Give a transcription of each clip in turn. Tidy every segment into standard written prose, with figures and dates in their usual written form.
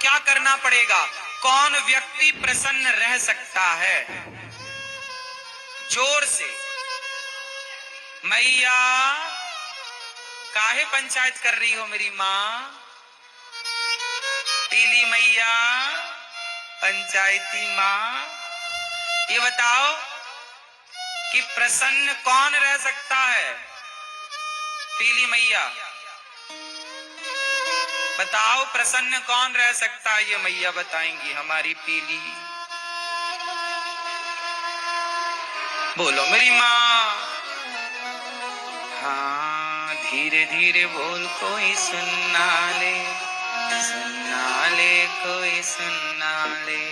क्या करना पड़ेगा? कौन व्यक्ति प्रसन्न रह सकता है? जोर से, मैया काहे पंचायत कर रही हो मेरी माँ? पीली मैया, पंचायती माँ, ये बताओ कि प्रसन्न कौन रह सकता है? पीली मैया बताओ, प्रसन्न कौन रह सकता है? ये मैया बताएंगी, हमारी पीली। बोलो मेरी माँ। हाँ, धीरे धीरे बोल, कोई सुनना ले, सुनना ले, कोई सुनना ले।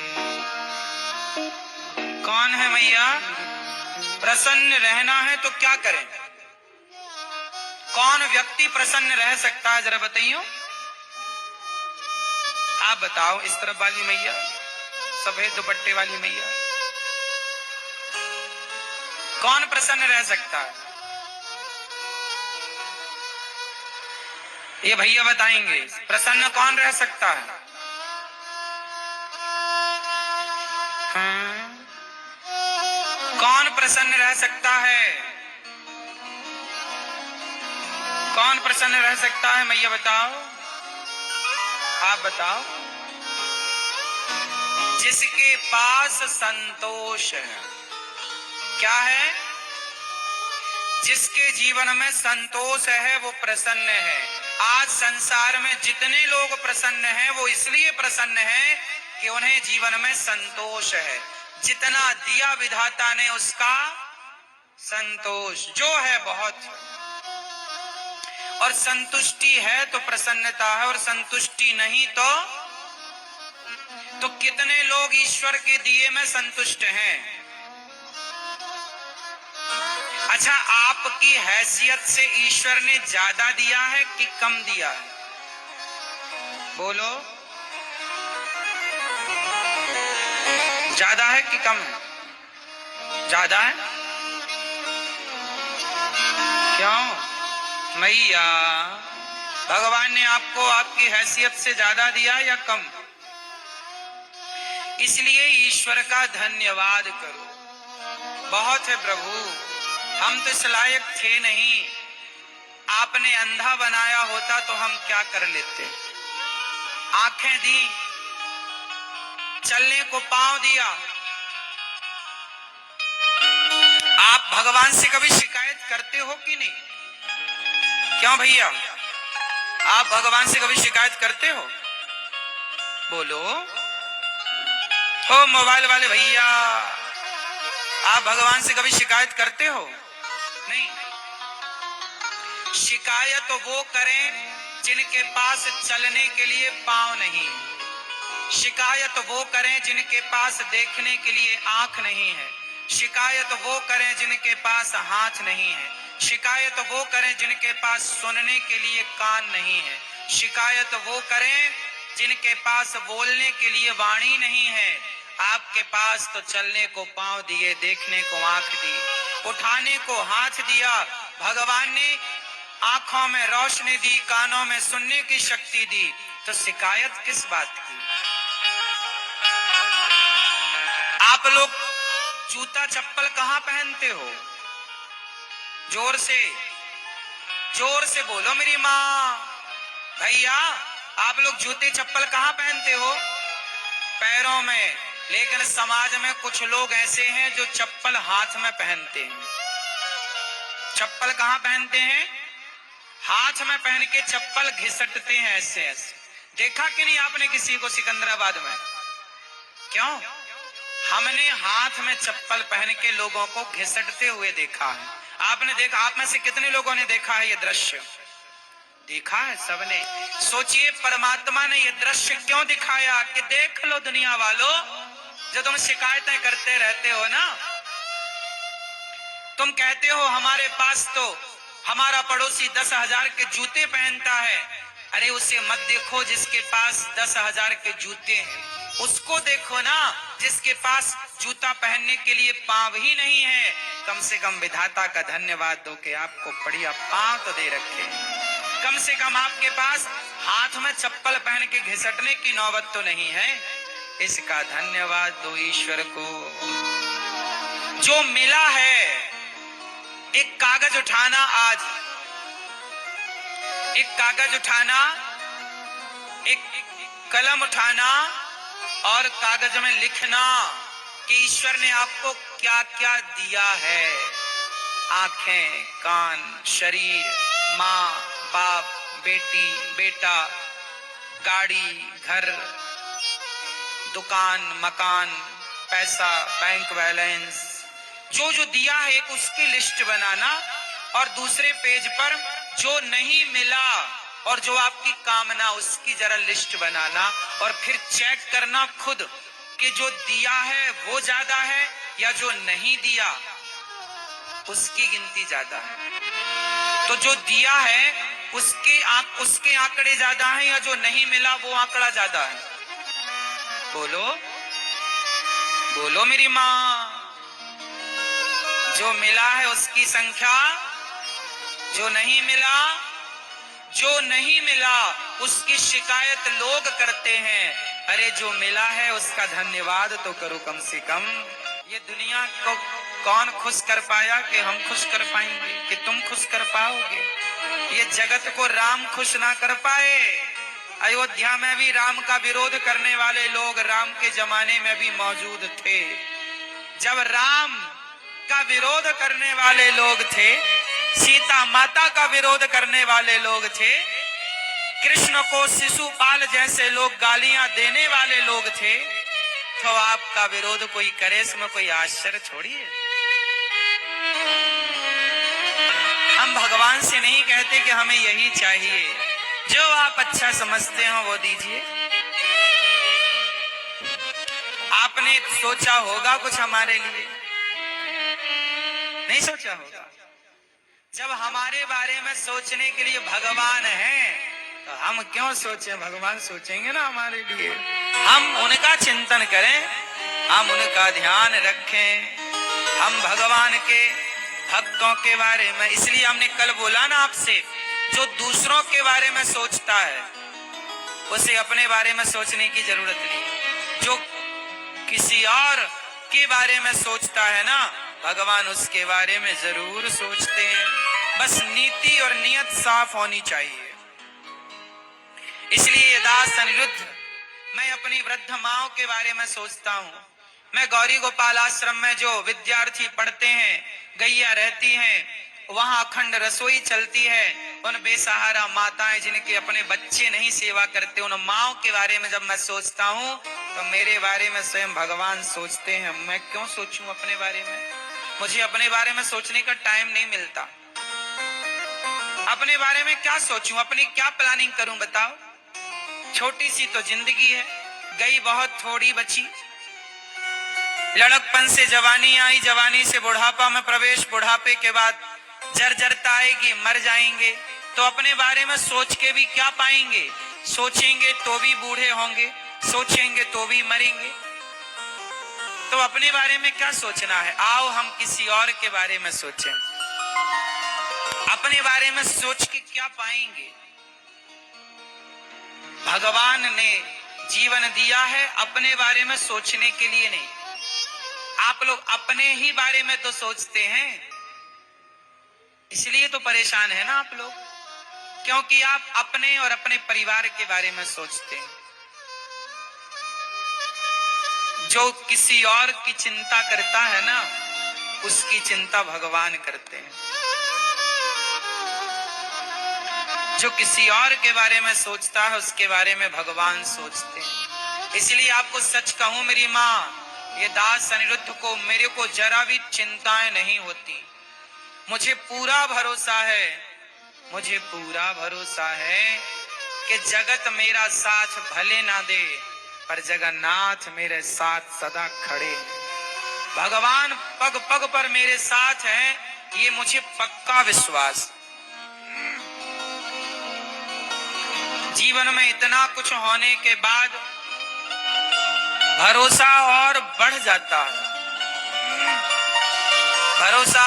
कौन है मैया? प्रसन्न रहना है तो क्या करें? कौन व्यक्ति प्रसन्न रह सकता है, जरा बताइयो। आप बताओ, इस तरफ वाली मैया, सफेद दुपट्टे वाली मैया, कौन प्रसन्न रह सकता है? ये भैया बताएंगे, प्रसन्न कौन रह सकता है? कौन प्रसन्न रह सकता है? कौन प्रसन्न रह सकता है? मैया बताओ, आप बताओ। जिसके पास संतोष है। क्या है? जिसके जीवन में संतोष है वो प्रसन्न है। आज संसार में जितने लोग प्रसन्न हैं वो इसलिए प्रसन्न हैं कि उन्हें जीवन में संतोष है। जितना दिया विधाता ने उसका संतोष जो है बहुत, और संतुष्टि है तो प्रसन्नता है, और संतुष्टि नहीं तो कितने लोग ईश्वर के दिए में संतुष्ट हैं? अच्छा, आपकी हैसियत से ईश्वर ने ज्यादा दिया है कि कम दिया है? बोलो, ज्यादा है कि कम है? ज्यादा है। क्यों मैया? भगवान ने आपको आपकी हैसियत से ज्यादा दिया या कम? इसलिए ईश्वर का धन्यवाद करो। बहुत है प्रभु, हम तो इस लायक थे नहीं, आपने अंधा बनाया होता तो हम क्या कर लेते? आंखें दी, चलने को पांव दिया। आप भगवान से कभी शिकायत करते हो कि नहीं? क्यों भैया, आप भगवान से कभी शिकायत करते हो? बोलो। ओ मोबाइल वाले भैया, आप भगवान से कभी शिकायत करते हो? नहीं। शिकायत वो करें जिनके पास चलने के लिए पांव नहीं। शिकायत वो करें जिनके पास देखने के लिए आंख नहीं है। शिकायत वो करें जिनके पास हाथ नहीं है। शिकायत वो करें जिनके पास सुनने के लिए कान नहीं है। शिकायत वो करें जिनके पास बोलने के लिए वाणी नहीं है। आपके पास तो चलने को पांव दिए, देखने को आंख दी, उठाने को हाथ दिया। भगवान ने आंखों में रोशनी दी, कानों में सुनने की शक्ति दी, तो शिकायत किस बात की? आप लोग जूता चप्पल कहाँ पहनते हो? जोर से बोलो मेरी माँ। भैया, आप लोग जूते चप्पल कहाँ पहनते हो? पैरों में। लेकिन समाज में कुछ लोग ऐसे हैं जो चप्पल हाथ में पहनते हैं। चप्पल कहाँ पहनते हैं? हाथ में पहन के चप्पल घिसटते हैं ऐसे ऐसे। देखा कि नहीं आपने किसी को सिकंदराबाद में? क्यों? हमने हाथ में चप्पल पहन के लोगों को घिसटते हुए देखा है। आपने देखा? आप में से कितने लोगों ने देखा है ये दृश्य? देखा है सबने। सोचिए, परमात्मा ने ये दृश्य क्यों दिखाया कि देख लो दुनिया वालों, जो तुम शिकायतें करते रहते हो ना, तुम कहते हो हमारे पास तो हमारा पड़ोसी 10,000 के जूते पहनता है। अरे उसे मत देखो जिसके पास 10,000 के जूते हैं, उसको देखो ना जिसके पास जूता पहनने के लिए पांव ही नहीं है। कम से कम विधाता का धन्यवाद दो कि आपको बढ़िया पांव तो दे रखे। कम से कम आपके पास हाथ में चप्पल पहन के घिसटने की नौबत तो नहीं है। इसका धन्यवाद दो ईश्वर को। जो मिला है, एक कागज उठाना, आज एक कागज उठाना, एक कलम उठाना और कागज में लिखना कि ईश्वर ने आपको क्या क्या दिया है। आंखें, कान, शरीर, माँ, बाप, बेटी, बेटा, गाड़ी, घर, दुकान, मकान, पैसा, बैंक बैलेंस, जो जो दिया है एक उसकी लिस्ट बनाना और दूसरे पेज पर जो नहीं मिला और जो आपकी कामना उसकी जरा लिस्ट बनाना और फिर चेक करना खुद कि जो दिया है वो ज्यादा है या जो नहीं दिया उसकी गिनती ज्यादा है। तो जो दिया है उसके आंकड़े ज्यादा हैं या जो नहीं मिला वो आंकड़ा ज्यादा है? बोलो बोलो मेरी माँ। जो मिला है उसकी संख्या, जो नहीं मिला उसकी शिकायत लोग करते हैं। अरे जो मिला है उसका धन्यवाद तो करो कम से कम। ये दुनिया को कौन खुश कर पाया कि हम खुश कर पाएंगे, कि तुम खुश कर पाओगे? ये जगत को राम खुश ना कर पाए। अयोध्या में भी राम का विरोध करने वाले लोग राम के जमाने में भी मौजूद थे। जब राम का विरोध करने वाले लोग थे, सीता माता का विरोध करने वाले लोग थे, कृष्ण को शिशुपाल जैसे लोग गालियां देने वाले लोग थे, तो आपका विरोध कोई करे इसमें कोई आश्चर्य छोड़ी है। हम भगवान से नहीं कहते कि हमें यही चाहिए, जो आप अच्छा समझते हो वो दीजिए। आपने सोचा होगा कुछ हमारे लिए? नहीं सोचा होगा। जब हमारे बारे में सोचने के लिए भगवान है तो हम क्यों सोचें? भगवान सोचेंगे ना हमारे लिए। हम उनका चिंतन करें, हम उनका ध्यान रखें, हम भगवान के भक्तों के बारे में। इसलिए हमने कल बोला ना आपसे, जो दूसरों के बारे में सोचता है उसे अपने बारे में सोचने की जरूरत नहीं। जो किसी और के बारे में सोचता है ना, भगवान उसके बारे में जरूर सोचते हैं। बस नीति और नियत साफ होनी चाहिए। इसलिए दास अनिरुद्ध, मैं अपनी वृद्ध माओं के बारे में सोचता हूँ। मैं गौरी गोपाल आश्रम में जो विद्यार्थी पढ़ते हैं, गैया रहती हैं, वहां अखंड रसोई चलती है। उन बेसहारा माताएं जिनके अपने बच्चे नहीं सेवा करते, उन माओं के बारे में जब मैं सोचता हूँ तो मेरे बारे में स्वयं भगवान सोचते हैं। मैं क्यों सोचूं अपने बारे में? मुझे अपने बारे में सोचने का टाइम नहीं मिलता। अपने बारे में क्या सोचूं, अपनी क्या प्लानिंग करूं बताओ? छोटी सी तो जिंदगी है, गई बहुत थोड़ी बची। लड़कपन से जवानी आई, जवानी से बुढ़ापा में प्रवेश, बुढ़ापे के बाद जर्जरता आएगी, मर जाएंगे। तो अपने बारे में सोच के भी क्या पाएंगे? सोचेंगे तो भी बूढ़े होंगे, सोचेंगे तो भी मरेंगे। तो अपने बारे में क्या सोचना है? आओ हम किसी और के बारे में सोचें। अपने बारे में सोच के क्या पाएंगे? भगवान ने जीवन दिया है अपने बारे में सोचने के लिए नहीं। आप लोग अपने ही बारे में तो सोचते हैं, इसलिए तो परेशान है ना आप लोग, क्योंकि आप अपने और अपने परिवार के बारे में सोचते हैं। जो किसी और की चिंता करता है ना, उसकी चिंता भगवान करते हैं। जो किसी और के बारे में सोचता है उसके बारे में भगवान सोचते हैं। इसलिए आपको सच कहूं मेरी माँ, ये दास अनिरुद्ध को, मेरे को जरा भी चिंताएं नहीं होती। मुझे पूरा भरोसा है, मुझे पूरा भरोसा है कि जगत मेरा साथ भले ना दे, पर जगन्नाथ मेरे साथ सदा खड़े हैं। भगवान पग पग पर मेरे साथ हैं, ये मुझे पक्का विश्वास। जीवन में इतना कुछ होने के बाद भरोसा और बढ़ जाता है। भरोसा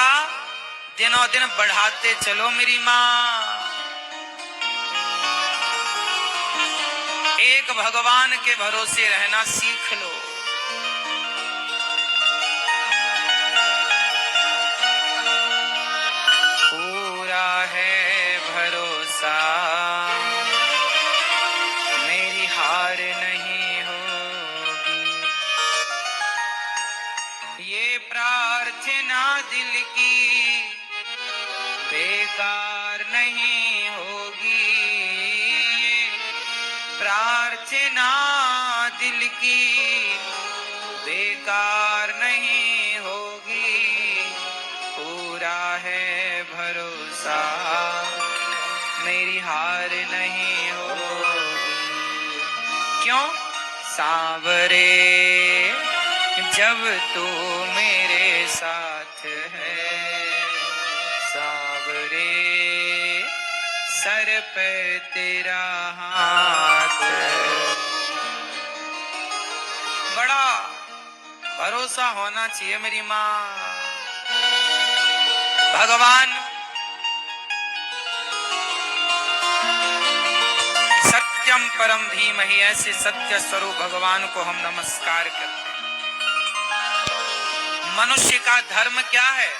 दिनों दिन बढ़ाते चलो मेरी माँ। एक भगवान के भरोसे रहना सीख लो। पूरा है भरोसा, मेरी हार नहीं होगी। ये प्रार्थना दिल की बेकार नहीं होगी। ये प्रार्थना दिल की बेकार नहीं होगी। पूरा है भरोसा, मेरी हार नहीं होगी। क्यों? सांवरे जब तू मेरे साथ है, सांवरे सर पे तेरा हाथ। बड़ा भरोसा होना चाहिए मेरी माँ। भगवान सत्यम परम धीमहि, ऐसे सत्य स्वरूप भगवान को हम नमस्कार करते हैं। मनुष्य का धर्म क्या है?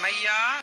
मैया